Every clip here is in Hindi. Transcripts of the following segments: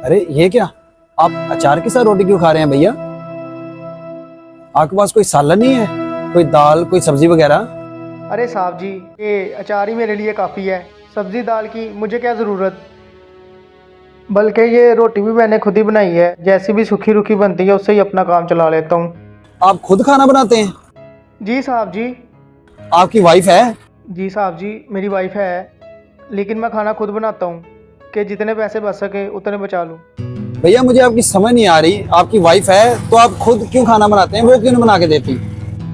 अरे ये क्या, आप अचार के साथ रोटी क्यों खा रहे हैं भैया? आपके पास कोई सालन नहीं है, कोई दाल, कोई सब्जी वगैरह? अरे साहब जी, ये अचार ही मेरे लिए काफ़ी है। सब्ज़ी दाल की मुझे क्या ज़रूरत। बल्कि ये रोटी भी मैंने खुद ही बनाई है, जैसी भी सूखी रूखी बनती है उससे ही अपना काम चला लेता हूँ। आप खुद खाना बनाते हैं? जी साहब जी। आपकी वाइफ है? जी साहब जी, मेरी वाइफ है, लेकिन मैं खाना खुद बनाता हूँ कि जितने पैसे बच सके उतने बचा लूँ। भैया मुझे आपकी समझ नहीं आ रही, आपकी वाइफ है तो आप खुद क्यों खाना बनाते हैं, वो क्यों नहीं बना के देती?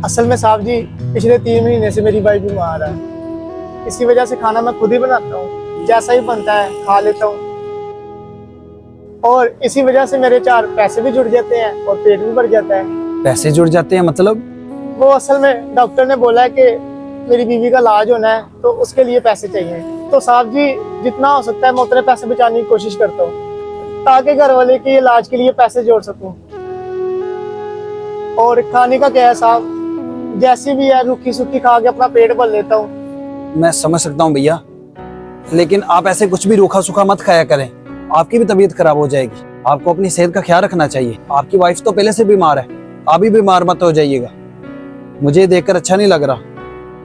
असल में साहब जी, पिछले 3 महीने से मेरी वाइफ बीमार है, इसी वजह से खाना मैं खुद ही बनाता हूँ। जैसा ही बनता है खा लेता हूँ, और इसी वजह से मेरे 4 पैसे भी जुड़ जाते हैं और पेट भी भर जाता है। पैसे जुड़ जाते हैं मतलब? वो असल में डॉक्टर ने बोला है कि मेरी बीवी का इलाज होना है तो उसके लिए पैसे चाहिए। तो साहब जी, जितना हो सकता है मैं उतने पैसे बचाने की कोशिश करता हूँ ताकि घर वाले के इलाज के लिए पैसे जोड़ सकूं। और खाने का क्या है साहब, जैसी भी है रूखी सूखी खा के अपना पेट भर लेता हूँ। मैं समझ सकता हूँ भैया, लेकिन आप ऐसे कुछ भी रूखा सूखा मत खाया करें, आपकी भी तबीयत खराब हो जाएगी। आपको अपनी सेहत का ख्याल रखना चाहिए। आपकी वाइफ तो पहले से बीमार है, आप भी बीमार मत हो जाइएगा। मुझे देखकर अच्छा नहीं लग रहा।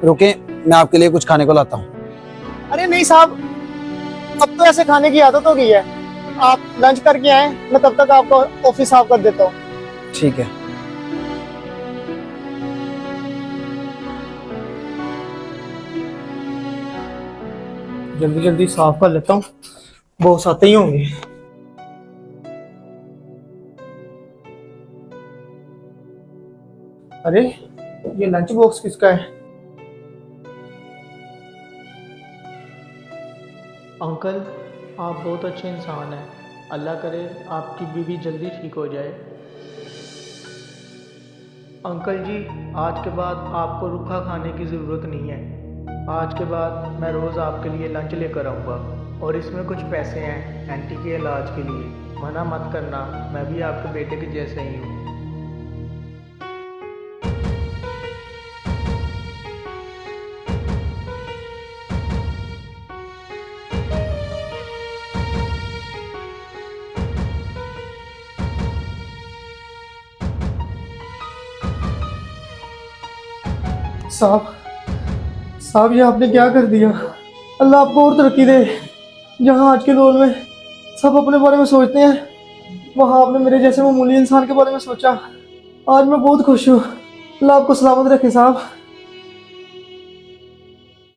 रुके, मैं आपके लिए कुछ खाने को लाता हूँ। अरे नहीं साहब, अब तो ऐसे खाने की आदत हो गई है। आप लंच करके आए, मैं तब तक आपको ऑफिस साफ कर देता हूँ। ठीक है। जल्दी जल्दी साफ कर लेता हूँ, बॉस आते ही होंगे। अरे ये लंच बॉक्स किसका है? अंकल, आप बहुत अच्छे इंसान हैं। अल्लाह करे आपकी बीवी जल्दी ठीक हो जाए। अंकल जी, आज के बाद आपको रूखा खाने की ज़रूरत नहीं है। आज के बाद मैं रोज़ आपके लिए लंच लेकर आऊँगा, और इसमें कुछ पैसे हैं आंटी के इलाज के लिए। मना मत करना, मैं भी आपके बेटे के जैसे ही हूँ। साहब, साहब ये आपने क्या कर दिया? अल्लाह आपको और तरक्की दे। जहाँ आज के दौर में सब अपने बारे में सोचते हैं, वहाँ आपने मेरे जैसे मामूली इंसान के बारे में सोचा। आज मैं बहुत खुश हूँ। अल्लाह आपको सलामत रखे साहब।